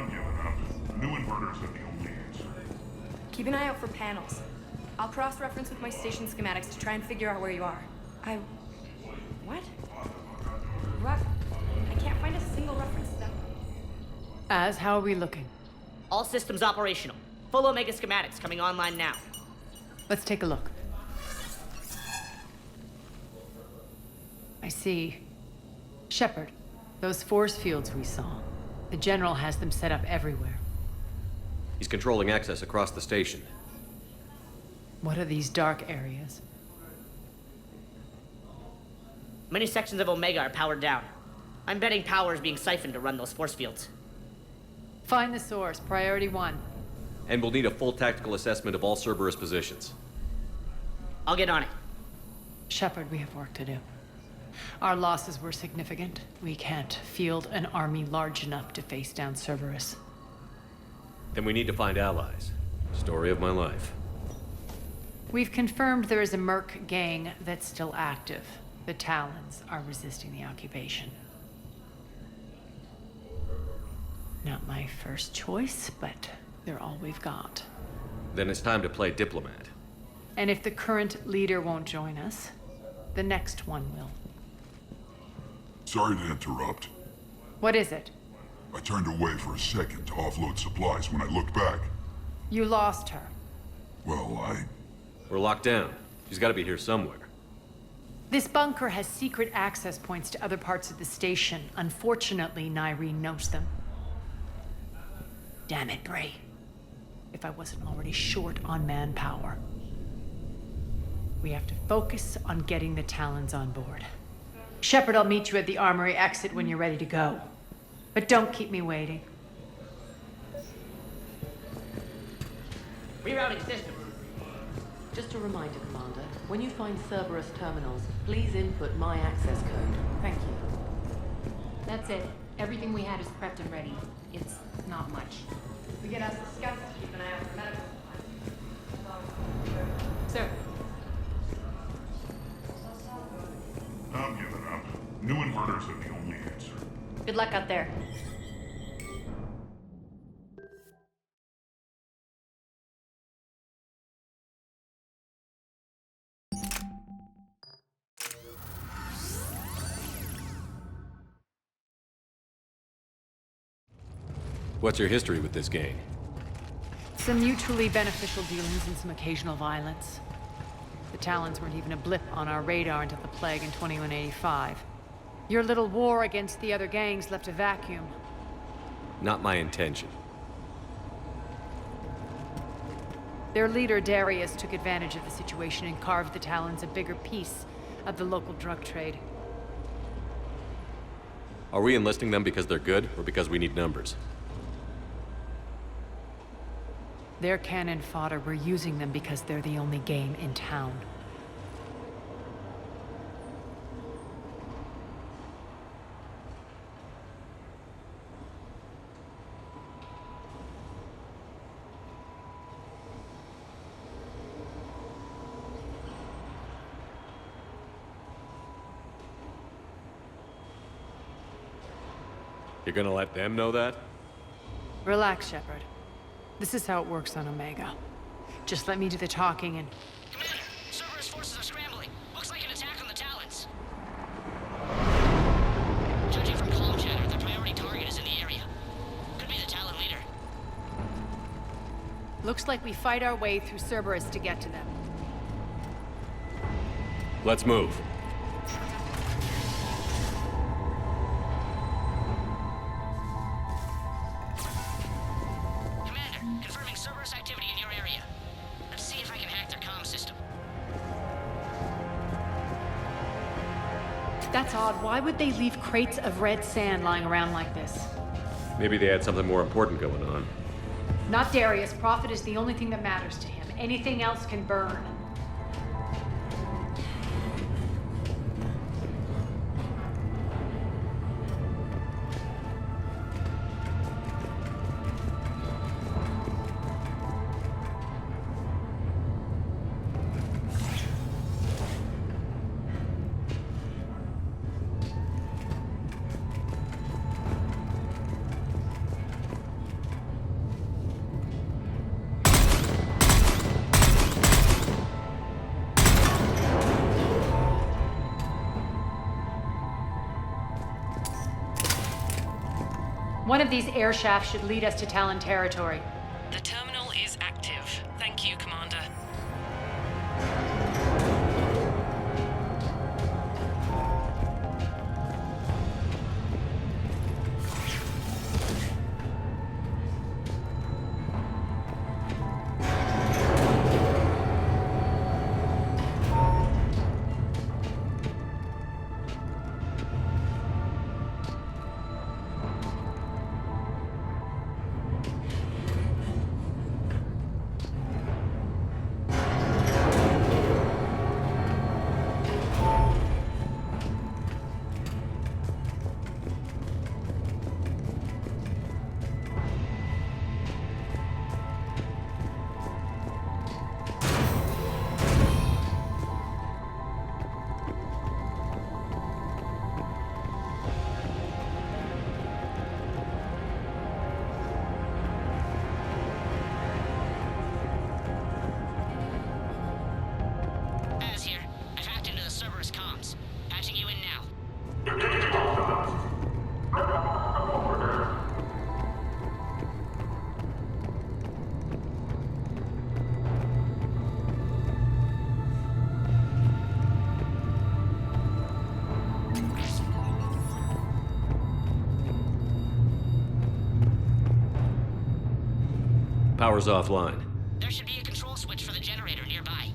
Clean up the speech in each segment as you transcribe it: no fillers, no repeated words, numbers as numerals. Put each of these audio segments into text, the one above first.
I'm giving up. New inverters are the only answer. Keep an eye out for panels. I'll cross-reference with my station schematics to try and figure out where you are. What? I can't find a single reference to them. How are we looking? All systems operational. Full Omega schematics coming online now. Let's take a look. I see. Shepard, those force fields we saw. The General has them set up everywhere. He's controlling access across the station. What are these dark areas? Many sections of Omega are powered down. I'm betting power is being siphoned to run those force fields. Find the source, priority 1. And we'll need a full tactical assessment of all Cerberus positions. I'll get on it. Shepard, we have work to do. Our losses were significant. We can't field an army large enough to face down Cerberus. Then we need to find allies. Story of my life. We've confirmed there is a Merc gang that's still active. The Talons are resisting the occupation. Not my first choice, but they're all we've got. Then it's time to play diplomat. And if the current leader won't join us, the next one will. Sorry to interrupt. What is it? I turned away for a second to offload supplies. When I looked back, You lost her. well, We're locked down. She's got to be here somewhere. This bunker has secret access points to other parts of the station. Unfortunately, Nyreen knows them. Damn it, Bray. If I wasn't already short on manpower. We have to focus on getting the Talons on board. Shepard, I'll meet you at the armory exit when you're ready to go. But don't keep me waiting. Rerouting system. Just a reminder, Commander. When you find Cerberus terminals, please input my access code. Thank you. That's it. Everything we had is prepped and ready. It's not much. We get us the scouts to keep an eye out for medical supplies. Sir. I'm giving up. New inverters are the only answer. Good luck out there. What's your history with this gang? Some mutually beneficial dealings and some occasional violence. The Talons weren't even a blip on our radar until the plague in 2185. Your little war against the other gangs left a vacuum. Not my intention. Their leader, Darius, took advantage of the situation and carved the Talons a bigger piece of the local drug trade. Are we enlisting them because they're good, or because we need numbers? They're cannon fodder. We're using them because they're the only game in town. You're gonna let them know that? Relax, Shepard. This is how it works on Omega. Just let me do the talking and... Commander, Cerberus forces are scrambling. Looks like an attack on the Talons. Judging from comm chatter, the priority target is in the area. Could be the Talon leader. Looks like we fight our way through Cerberus to get to them. Let's move. Commander, confirming Cerberus activity in your area. Let's see if I can hack their comm system. That's odd. Why would they leave crates of red sand lying around like this? Maybe they had something more important going on. Not Darius. Profit is the only thing that matters to him. Anything else can burn. One of these air shafts should lead us to Talon territory. The terminal is active. Thank you, Commander. Az here. I've hacked into the Cerberus comms. Patching you in now. Power's offline. There should be a control switch for the generator nearby.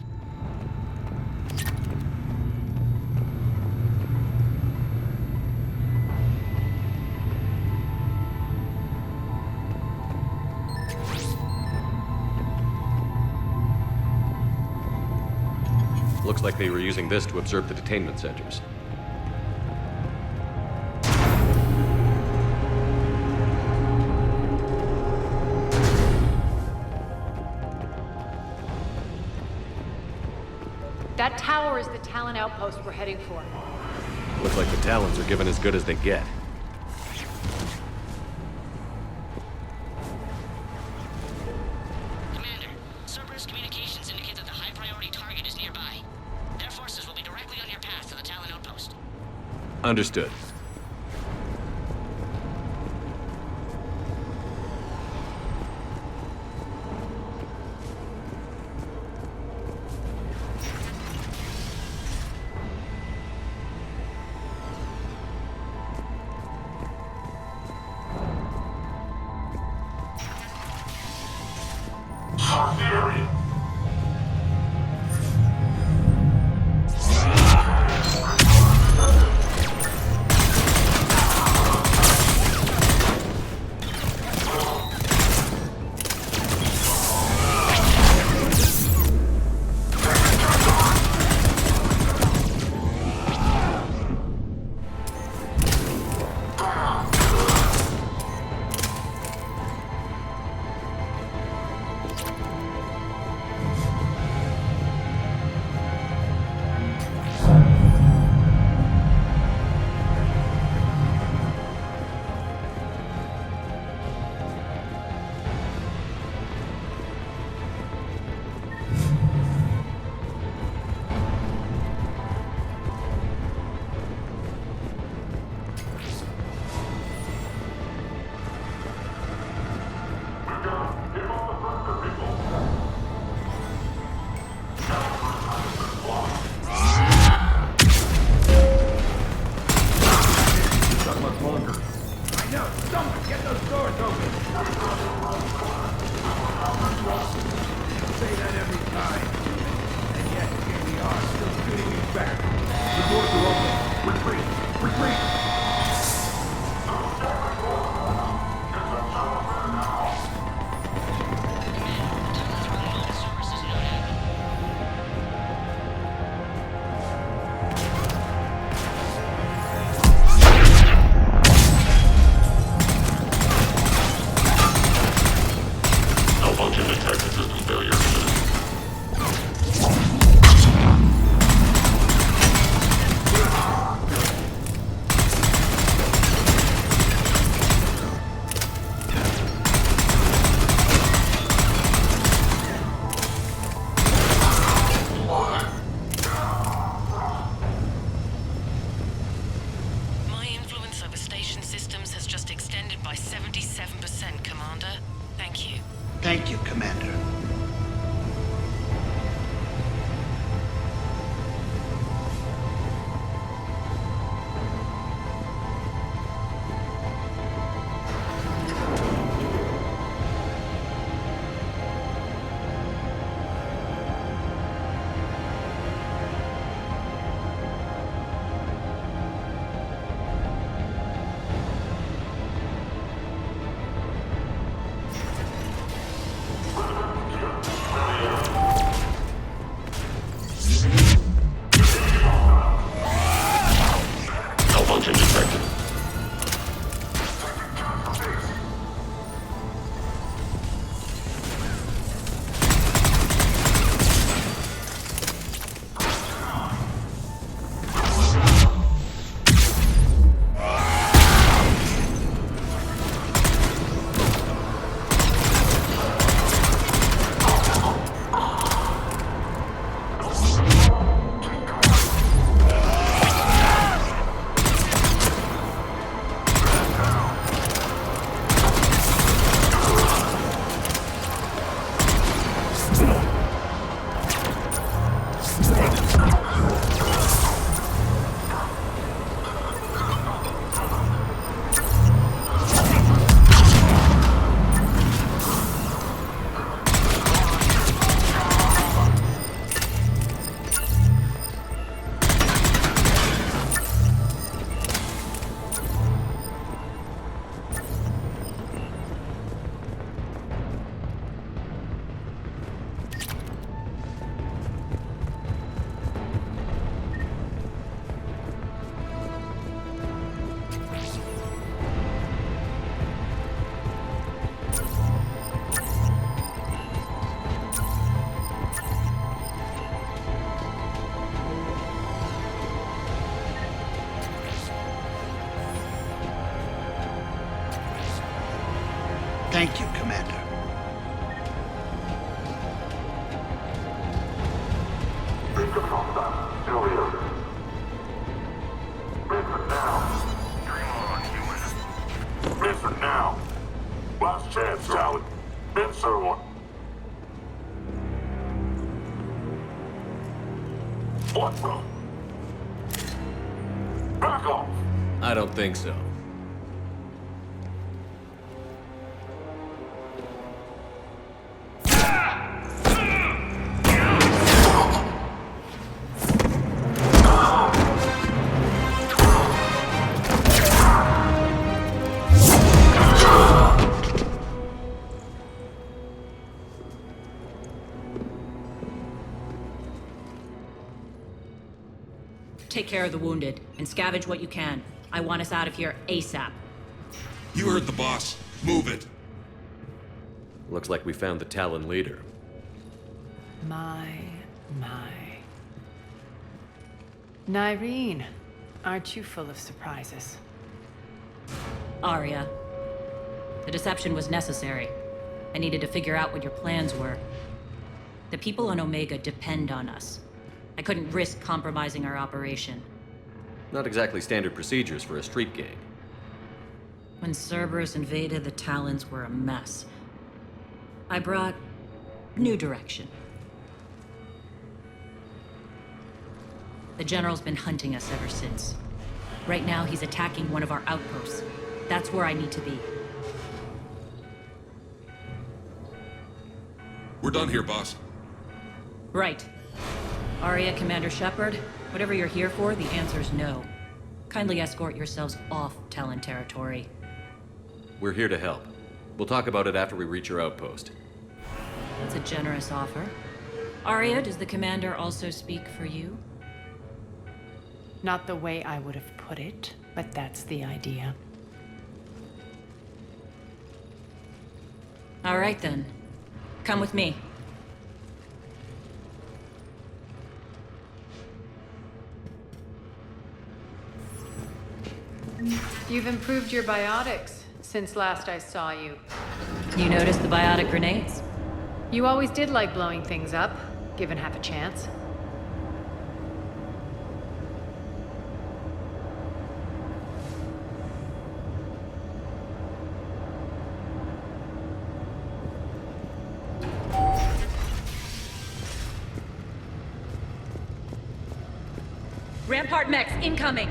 Looks like they were using this to observe the detainment centers. That tower is the Talon outpost we're heading for. Looks like the Talons are given as good as they get. Commander, Cerberus communications indicate that the high-priority target is nearby. Their forces will be directly on your path to the Talon outpost. Understood. Targaryen. Thank you, Commander. Malfunction detected. Thank you, Commander. Listen now. Last chance, Talon. Answer one. What the? Back off. I don't think so. Take care of the wounded, and scavenge what you can. I want us out of here ASAP. You heard the boss. Move it. Looks like we found the Talon leader. My. Nyreen, aren't you full of surprises? Arya. The deception was necessary. I needed to figure out what your plans were. The people on Omega depend on us. I couldn't risk compromising our operation. Not exactly standard procedures for a street gang. When Cerberus invaded, the Talons were a mess. I brought new direction. The General's been hunting us ever since. Right now, he's attacking one of our outposts. That's where I need to be. We're done here, boss. Right. Arya, Commander Shepard, whatever you're here for, the answer's no. Kindly escort yourselves off Talon territory. We're here to help. We'll talk about it after we reach your outpost. That's a generous offer. Arya, does the Commander also speak for you? Not the way I would have put it, but that's the idea. All right then. Come with me. You've improved your biotics since last I saw you. You noticed the biotic grenades? You always did like blowing things up, given half a chance. Rampart mechs incoming!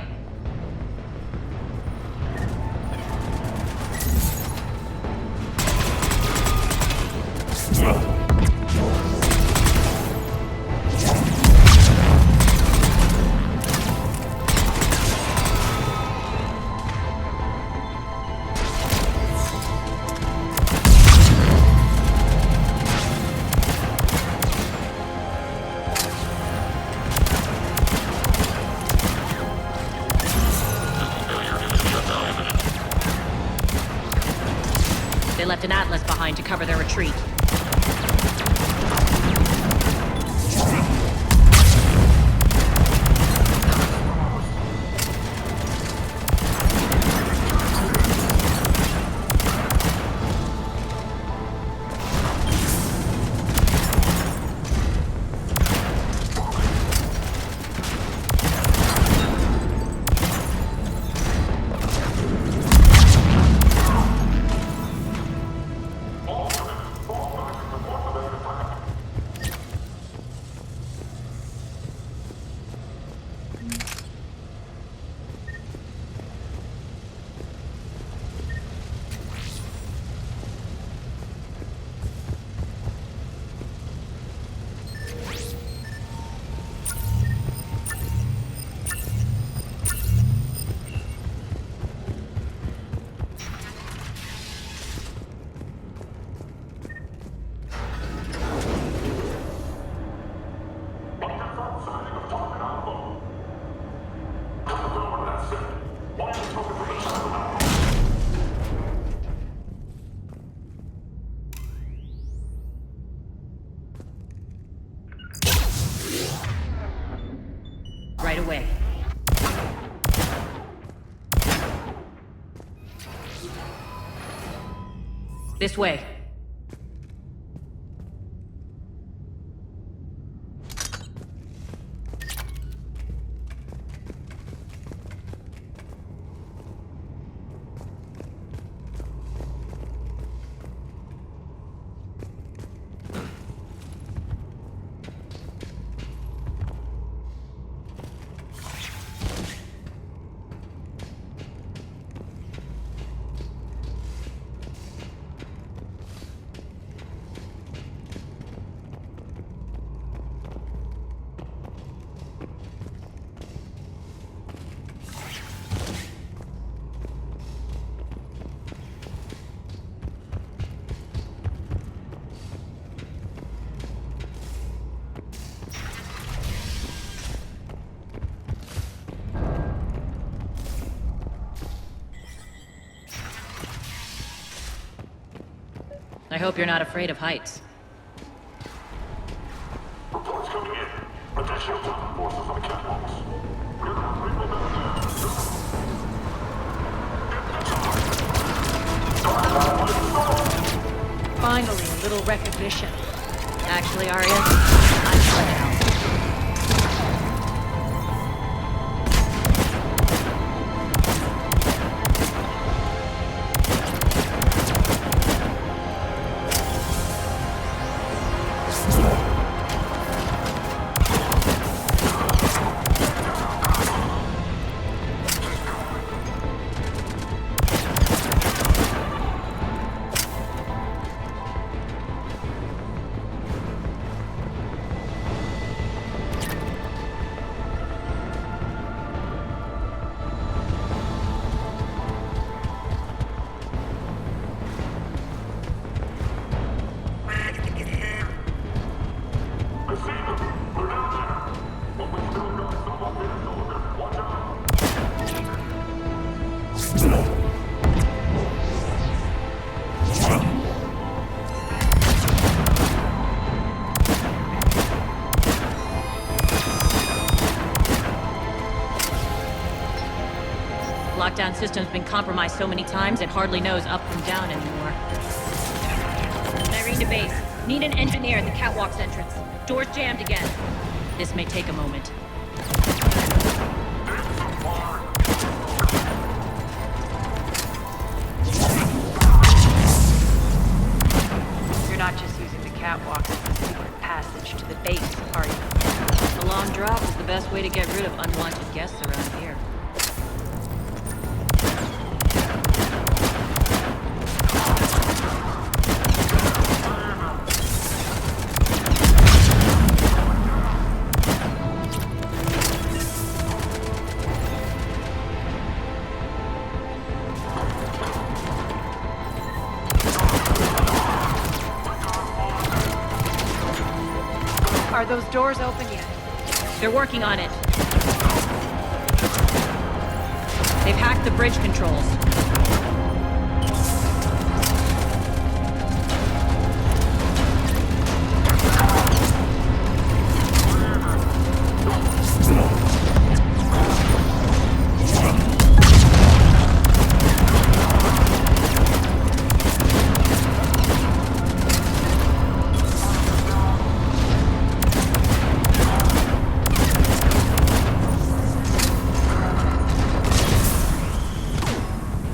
They left an Atlas behind to cover their retreat. Right away. This way. I hope you're not afraid of heights. Reports coming in. Additional Delta forces on the catwalks. Finally, a little recognition. Actually, Arya, I'm glad out. Lockdown system's been compromised so many times it hardly knows up from down anymore. Irene to base. Need an engineer at the catwalk's entrance. Door's jammed again. This may take a moment. You're not just using the catwalk as a secret passage to the base, are you? The long drop is the best Best way to get rid of unwanted guests around here. Are those doors open yet? They're working on it. They've hacked the bridge controls.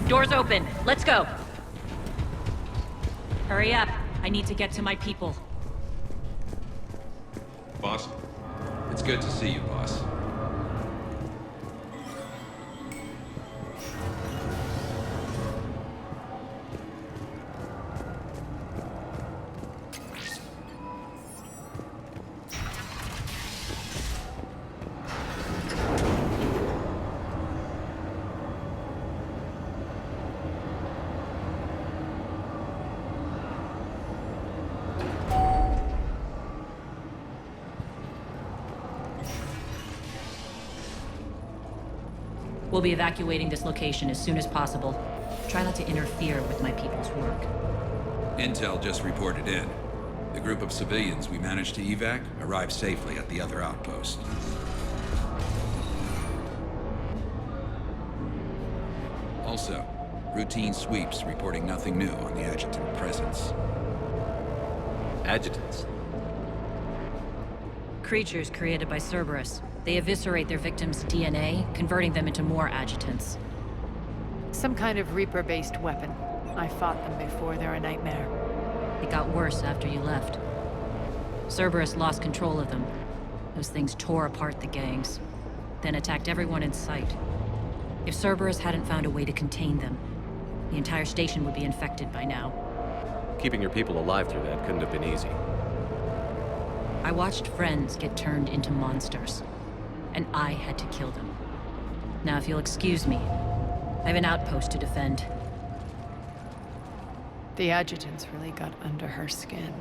Doors open. Let's go. Hurry up. I need to get to my people. Boss? It's good to see you, boss. We'll be evacuating this location as soon as possible. Try not to interfere with my people's work. Intel just reported in. The group of civilians we managed to evac arrived safely at the other outpost. Also, routine sweeps reporting nothing new on the adjutant presence. Adjutants. Creatures created by Cerberus. They eviscerate their victims' DNA, converting them into more adjutants. Some kind of Reaper-based weapon. I fought them before, they're a nightmare. It got worse after you left. Cerberus lost control of them. Those things tore apart the gangs, then attacked everyone in sight. If Cerberus hadn't found a way to contain them, the entire station would be infected by now. Keeping your people alive through that couldn't have been easy. I watched friends get turned into monsters, and I had to kill them. Now, if you'll excuse me, I have an outpost to defend. The adjutants really got under her skin.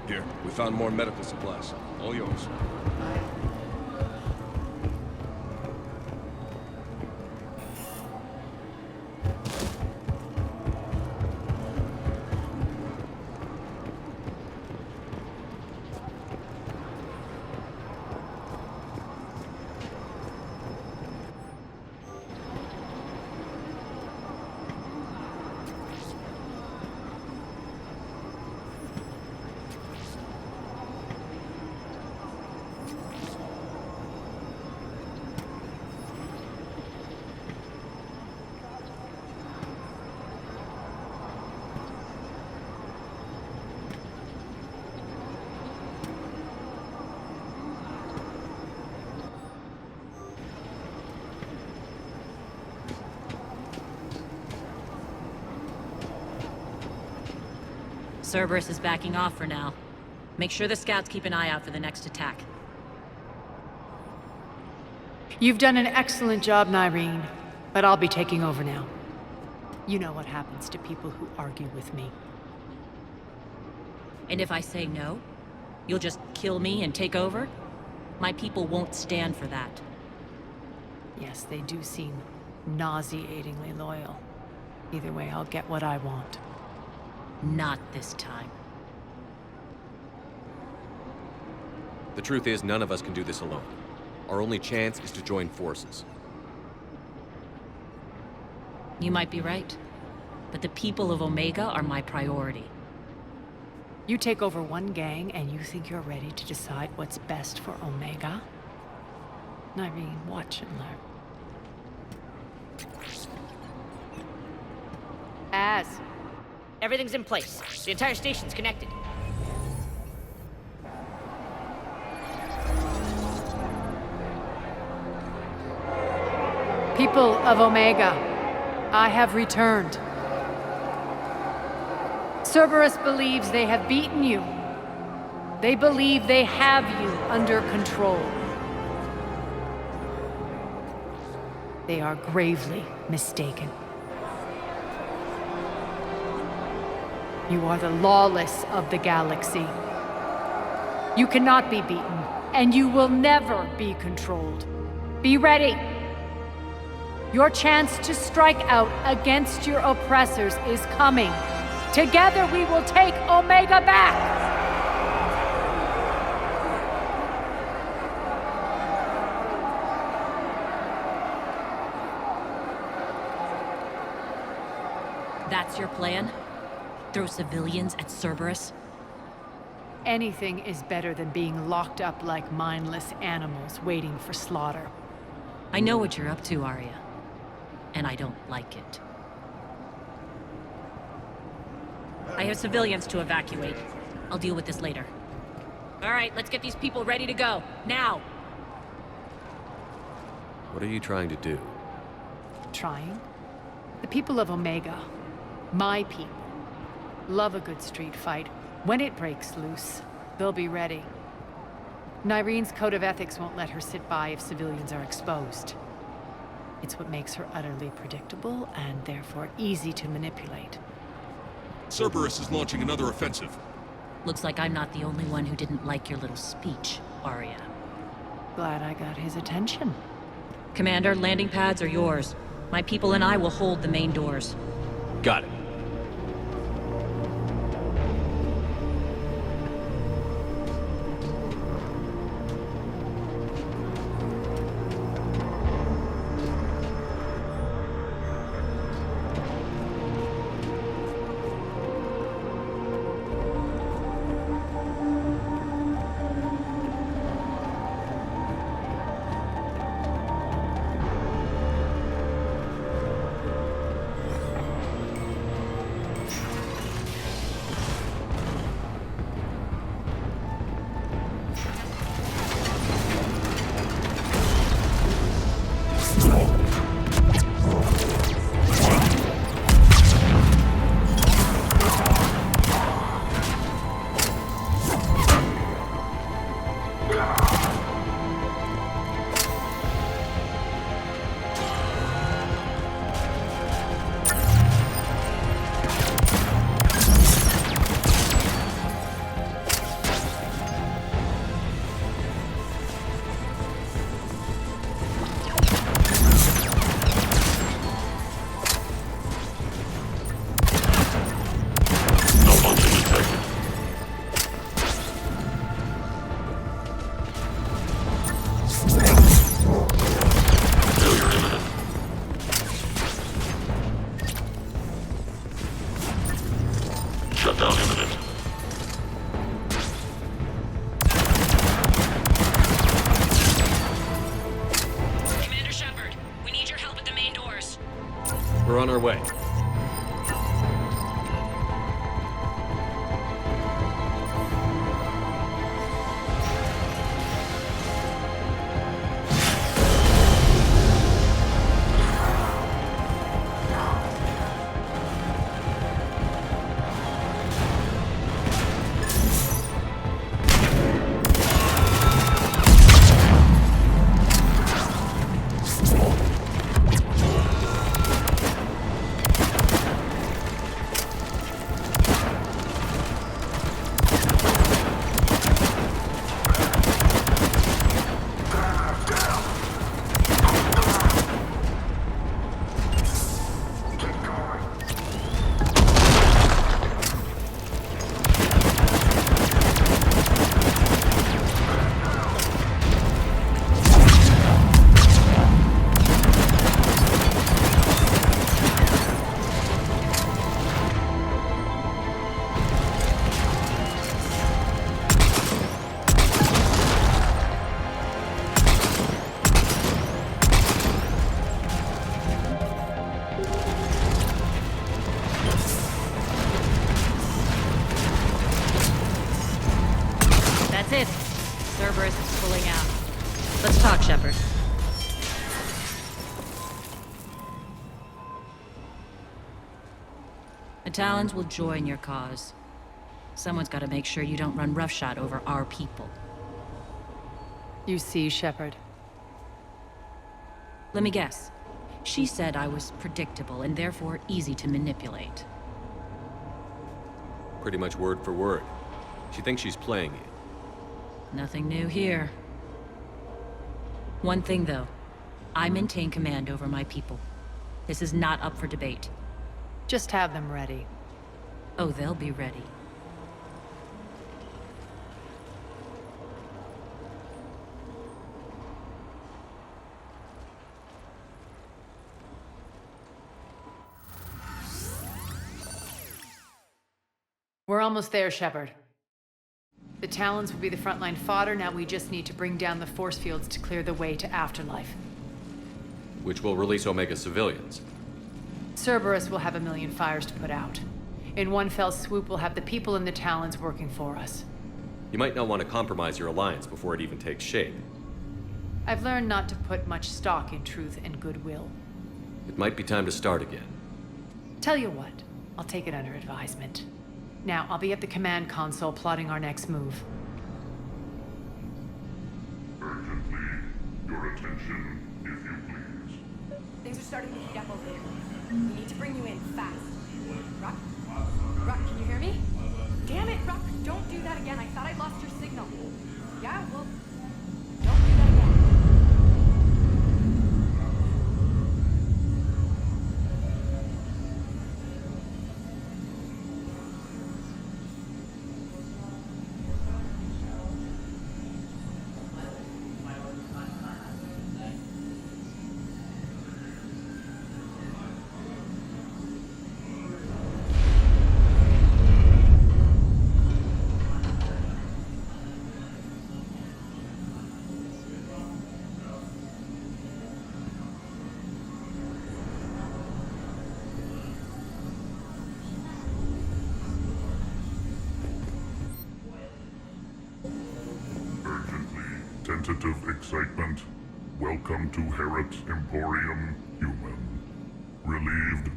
Here, we found more medical supplies. All yours. Cerberus is backing off for now. Make sure the scouts keep an eye out for the next attack. You've done an excellent job, Nyreen, but I'll be taking over now. You know what happens to people who argue with me. And if I say no, you'll just kill me and take over? My people won't stand for that. Yes, they do seem nauseatingly loyal. Either way, I'll get what I want. Not this time. The truth is, none of us can do this alone. Our only chance is to join forces. You might be right, but the people of Omega are my priority. You take over one gang and you think you're ready to decide what's best for Omega? Nyreen, watch and learn. As. Everything's in place. The entire station's connected. People of Omega, I have returned. Cerberus believes they have beaten you. They believe they have you under control. They are gravely mistaken. You are the lawless of the galaxy. You cannot be beaten, and you will never be controlled. Be ready. Your chance to strike out against your oppressors is coming. Together we will take Omega back! That's your plan? Throw civilians at Cerberus? Anything is better than being locked up like mindless animals waiting for slaughter. I know what you're up to, Arya. And I don't like it. I have civilians to evacuate. I'll deal with this later. All right, let's get these people ready to go. Now! What are you trying to do? Trying? The people of Omega, my people, love a good street fight. When it breaks loose, they'll be ready. Nyrene's code of ethics won't let her sit by if civilians are exposed. It's what makes her utterly predictable and therefore easy to manipulate. Cerberus is launching another offensive. Looks like I'm not the only one who didn't like your little speech, Arya. Glad I got his attention. Commander, landing pads are yours. My people and I will hold the main doors. Got it. We're on our way. Cerberus is pulling out. Let's talk, Shepard. The Talons will join your cause. Someone's got to make sure you don't run roughshod over our people. You see, Shepard. Let me guess. She said I was predictable and therefore easy to manipulate. Pretty much word for word. She thinks she's playing you. Nothing new here. One thing, though. I maintain command over my people. This is not up for debate. Just have them ready. Oh, they'll be ready. We're almost there, Shepard. The Talons will be the frontline fodder, now we just need to bring down the force fields to clear the way to Afterlife. Which will release Omega civilians. Cerberus will have 1,000,000 fires to put out. In one fell swoop, we'll have the people in the Talons working for us. You might not want to compromise your alliance before it even takes shape. I've learned not to put much stock in truth and goodwill. It might be time to start again. Tell you what, I'll take it under advisement. Now, I'll be at the command console plotting our next move. Urgently, your attention, if you please. Things are starting to heat up over here. We need to bring you in fast. Rock? Rock, can you hear me? Damn it, Rock, don't do that again. I thought I lost your signal. Yeah, well, don't do that again. Tentative excitement. Welcome to Herrett's Emporium, human. Relieved.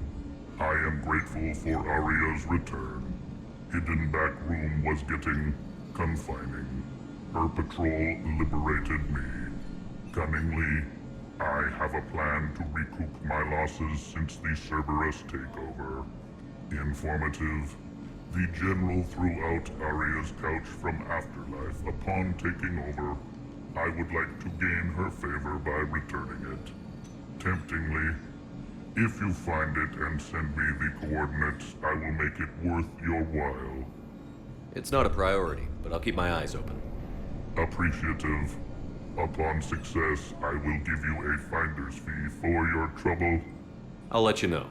I am grateful for Aria's return. Hidden back room was getting confining. Her patrol liberated me. Cunningly, I have a plan to recoup my losses since the Cerberus takeover. Informative. The General threw out Aria's couch from Afterlife upon taking over. I would like to gain her favor by returning it. Temptingly, if you find it and send me the coordinates, I will make it worth your while. It's not a priority, but I'll keep my eyes open. Appreciative. Upon success, I will give you a finder's fee for your trouble. I'll let you know.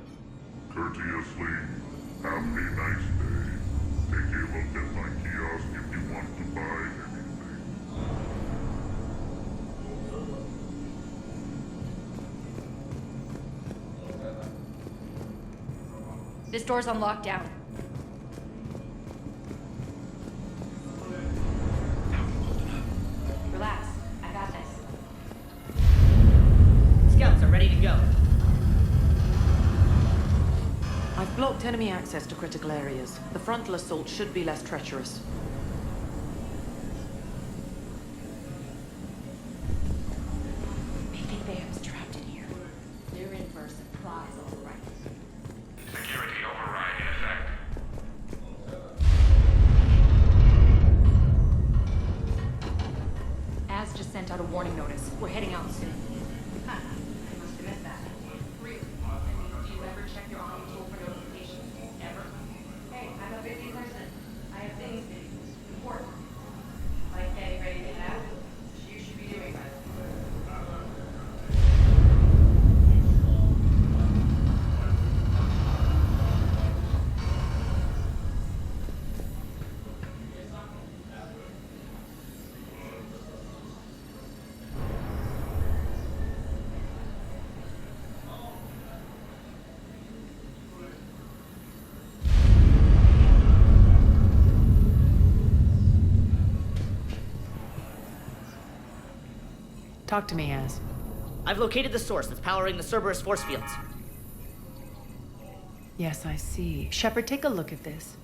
Courteously, have a nice day. Take a look at my kiosk if you want to buy anything. This door's on lockdown. Relax. I got this. Scouts are ready to go. I've blocked enemy access to critical areas. The frontal assault should be less treacherous. I think Bam's trapped in here. They're in for a surprise, all right. Security override in effect. Az just sent out a warning notice. We're heading out soon. Huh. I must have missed that. Really? Do you ever check your Omni tool for notifications? Ever? Hey, I'm a busy person. I have things to do. Important. Like getting ready to head out. You should be doing that. Talk to me, Az. I've located the source that's powering the Cerberus force fields. Yes, I see. Shepard, take a look at this.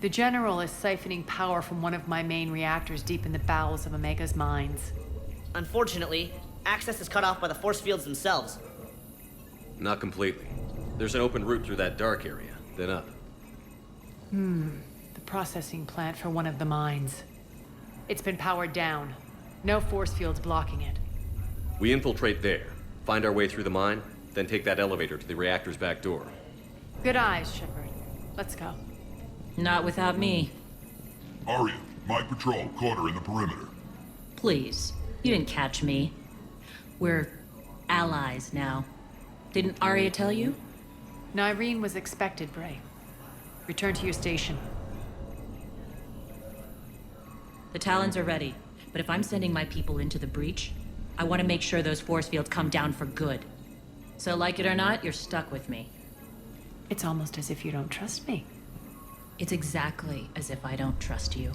The General is siphoning power from one of my main reactors deep in the bowels of Omega's mines. Unfortunately, access is cut off by the force fields themselves. Not completely. There's an open route through that dark area, then up. The processing plant for one of the mines. It's been powered down. No force fields blocking it. We infiltrate there, find our way through the mine, then take that elevator to the reactor's back door. Good eyes, Shepard. Let's go. Not without me. Arya, my patrol caught her in the perimeter. Please. You didn't catch me. We're allies now. Didn't Arya tell you? Nyreen was expected, Bray. Return to your station. The Talons are ready, but if I'm sending my people into the breach, I want to make sure those force fields come down for good. So like it or not, you're stuck with me. It's almost as if you don't trust me. It's exactly as if I don't trust you.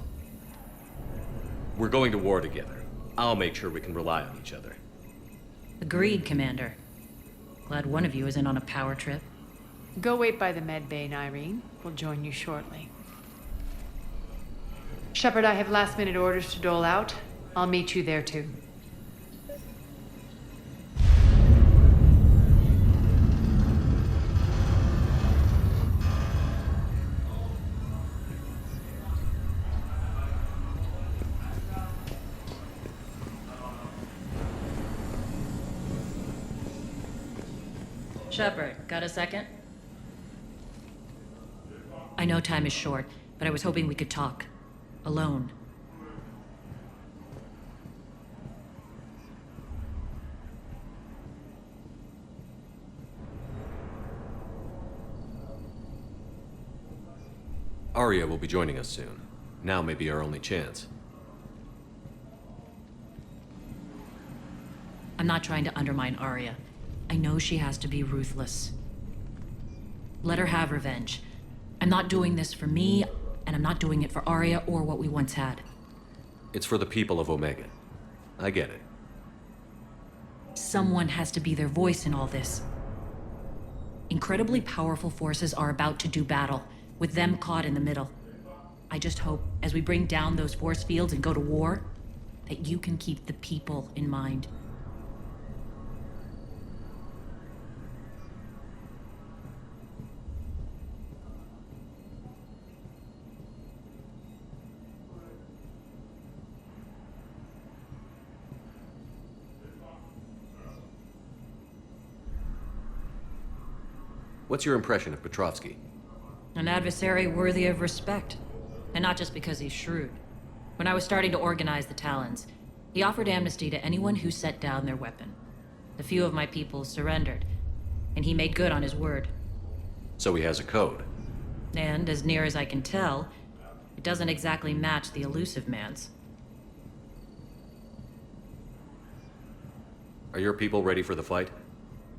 We're going to war together. I'll make sure we can rely on each other. Agreed, Commander. Glad one of you isn't on a power trip. Go wait by the med bay, Nyreen. We'll join you shortly. Shepard, I have last-minute orders to dole out. I'll meet you there, too. Shepard, got a second? I know time is short, but I was hoping we could talk. Alone. Arya will be joining us soon. Now may be our only chance. I'm not trying to undermine Arya. I know she has to be ruthless. Let her have revenge. I'm not doing this for me, and I'm not doing it for Arya or what we once had. It's for the people of Omega. I get it. Someone has to be their voice in all this. Incredibly powerful forces are about to do battle, with them caught in the middle. I just hope, as we bring down those force fields and go to war, that you can keep the people in mind. What's your impression of Petrovsky? An adversary worthy of respect. And not just because he's shrewd. When I was starting to organize the Talons, he offered amnesty to anyone who set down their weapon. A few of my people surrendered, and he made good on his word. So he has a code. And, as near as I can tell, it doesn't exactly match the Elusive Man's. Are your people ready for the fight?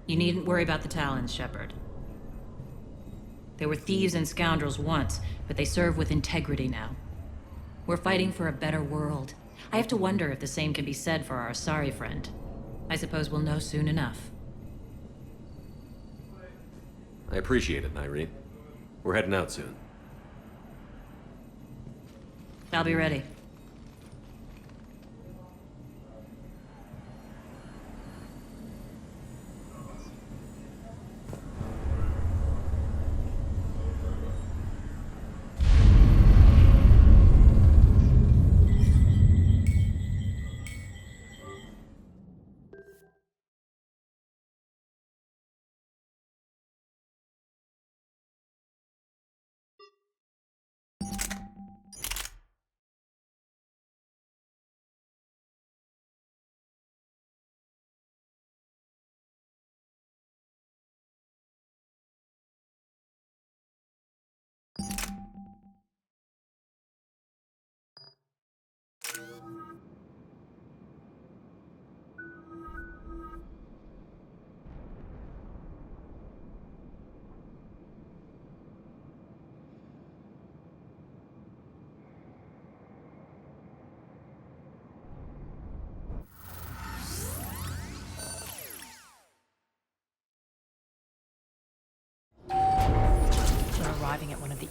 You needn't worry about the Talons, Shepard. They were thieves and scoundrels once, but they serve with integrity now. We're fighting for a better world. I have to wonder if the same can be said for our Asari friend. I suppose we'll know soon enough. I appreciate it, Nyreen. We're heading out soon. I'll be ready.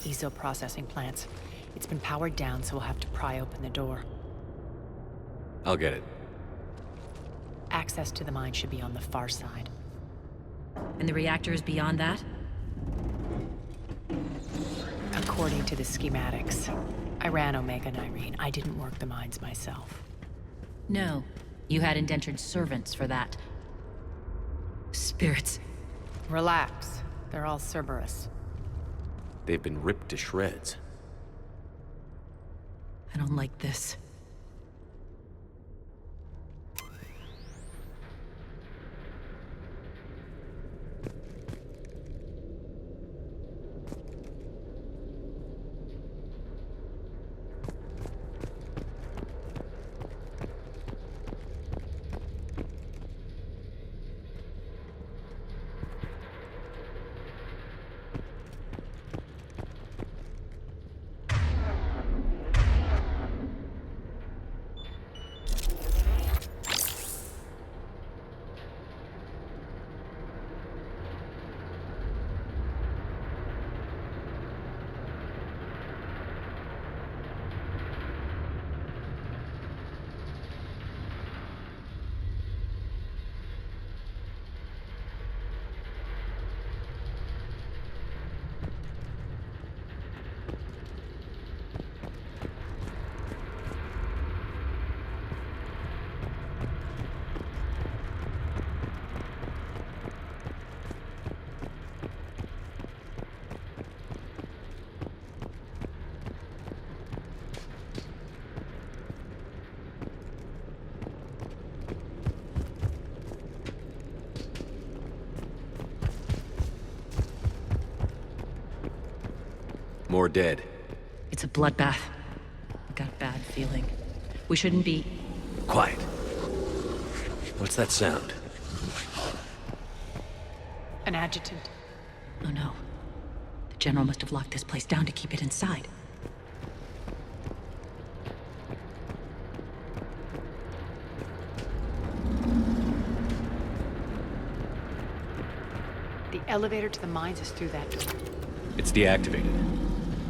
ESO processing plants. It's been powered down, so we'll have to pry open the door. I'll get it. Access to the mine should be on the far side. And the reactor is beyond that? According to the schematics. I ran Omega Nyrene. I didn't work the mines myself. No. You had indentured servants for that. Spirits. Relax. They're all Cerberus. They've been ripped to shreds. I don't like this. More dead. It's a bloodbath. I've got a bad feeling. We shouldn't be... Quiet. What's that sound? An adjutant. Oh no. The General must have locked this place down to keep it inside. The elevator to the mines is through that door. It's deactivated.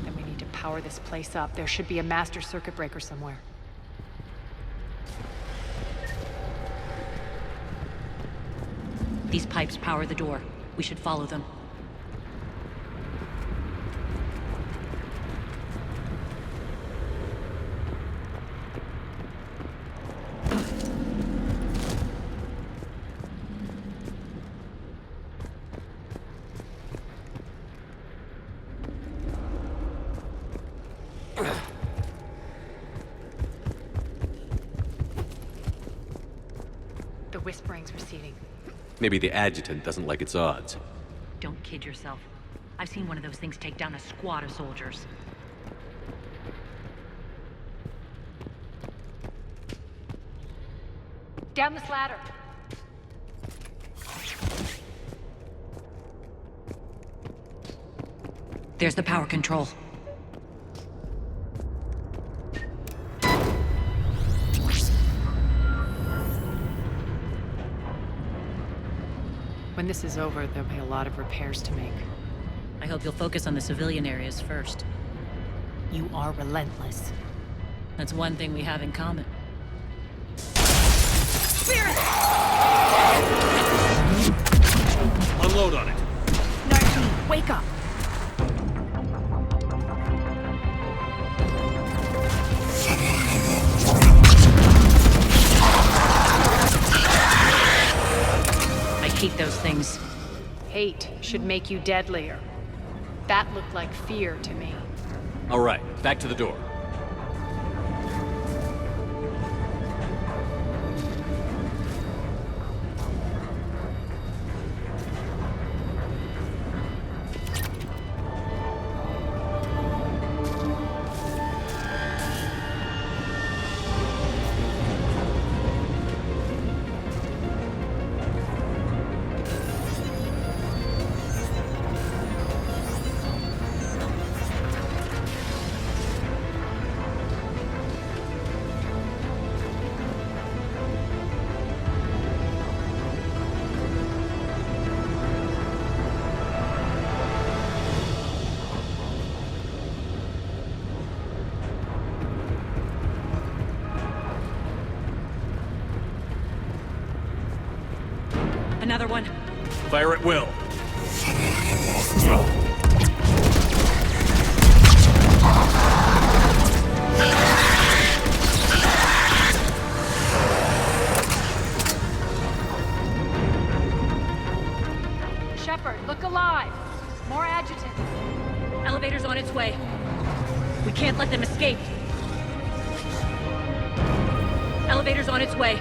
Then we need to power this place up. There should be a master circuit breaker somewhere. These pipes power the door. We should follow them. The whispering's receding. Maybe the adjutant doesn't like its odds. Don't kid yourself. I've seen one of those things take down a squad of soldiers. Down this ladder! There's the power control. When this is over, there'll be a lot of repairs to make. I hope you'll focus on the civilian areas first. You are relentless. That's one thing we have in common. Unload on it. Nartine, wake up! I hate those things. Hate should make you deadlier. That looked like fear to me. All right, back to the door. Another one. Fire at will. Shepard, look alive! More adjutants. Elevator's on its way. We can't let them escape. Elevator's on its way.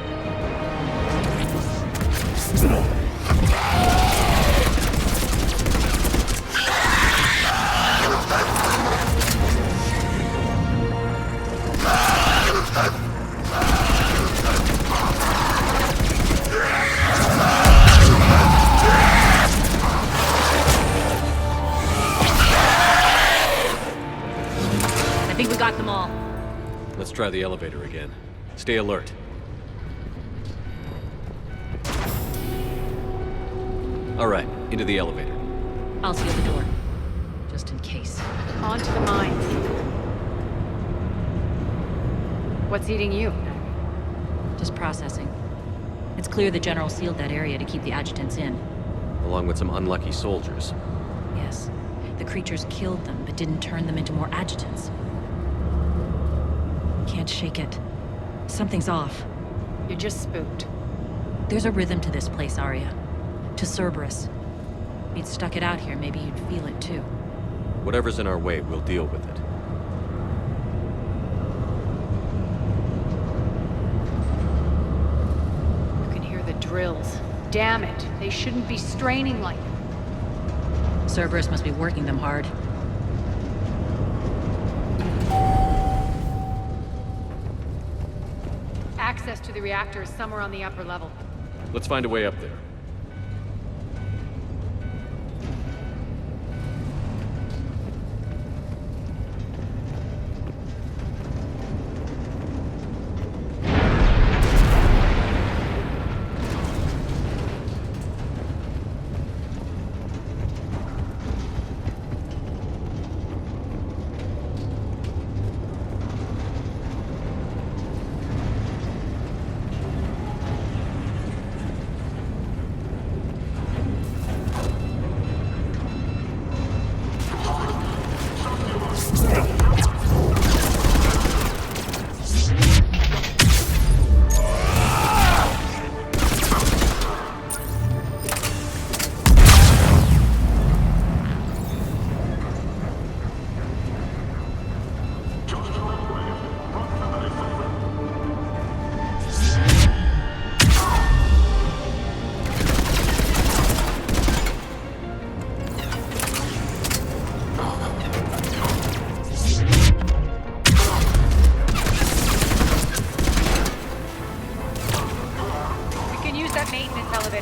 I think we got them all. Let's try the elevator again. Stay alert. All right, into the elevator. I'll seal the door. Just in case. On to the mines. What's eating you? Just processing. It's clear the General sealed that area to keep the adjutants in. Along with some unlucky soldiers. Yes. The creatures killed them, but didn't turn them into more adjutants. Can't shake it. Something's off. You're just spooked. There's a rhythm to this place, Arya. To Cerberus. If you'd stuck it out here, maybe you'd feel it too. Whatever's in our way, we'll deal with it. You can hear the drills. Damn it, they shouldn't be straining like that. Cerberus must be working them hard. Access to the reactor is somewhere on the upper level. Let's find a way up there.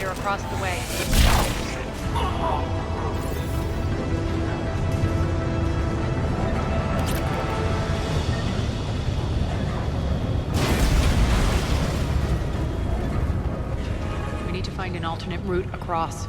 Across the way. We need to find an alternate route across.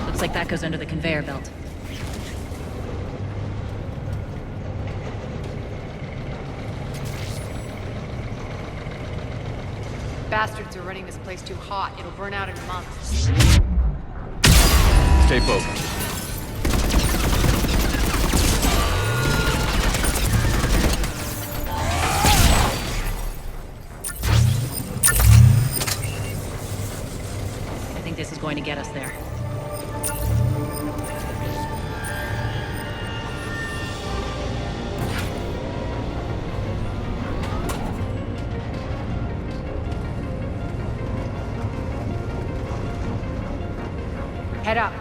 Looks like that goes under the conveyor belt. Bastards are running this place too hot. It'll burn out in a month. Stay focused. I think this is going to get us there. Head up.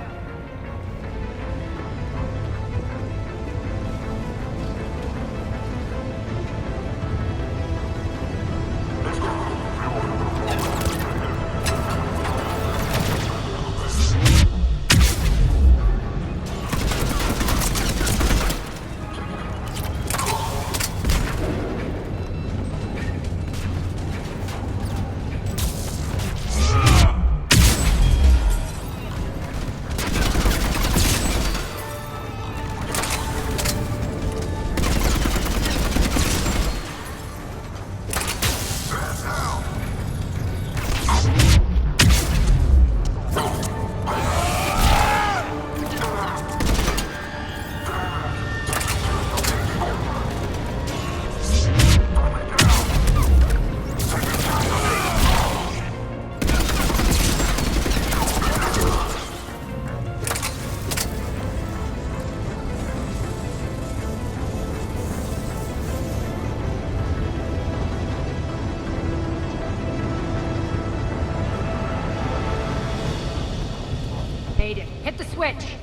switch!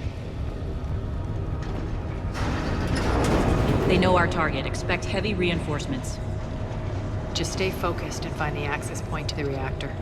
They know our target. Expect heavy reinforcements. Just stay focused and find the access point to the reactor.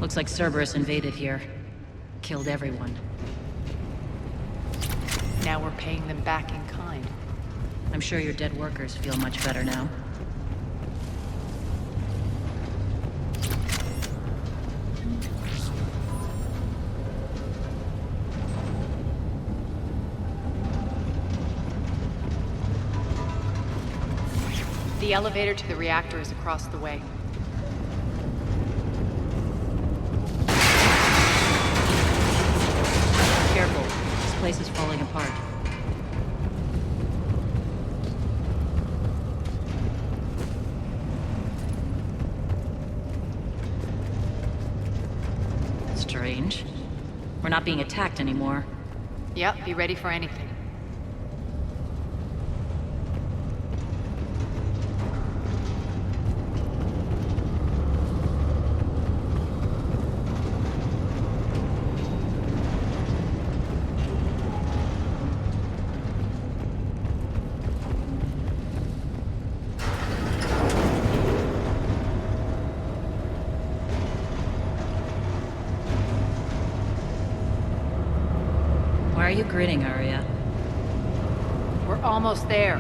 Looks like Cerberus invaded here. Killed everyone. Now we're paying them back in kind. I'm sure your dead workers feel much better now. The elevator to the reactor is across the way. Careful. This place is falling apart. Strange. We're not being attacked anymore. Yep, be ready for anything. Why are you grinning, Arya? We're almost there.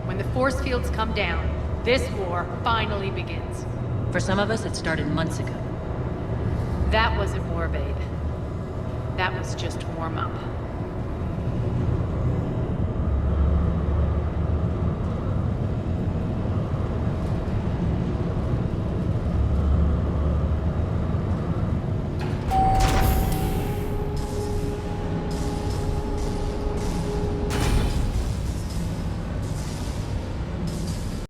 When the force fields come down, this war finally begins. For some of us, it started months ago. That wasn't war, babe. That was just warm up.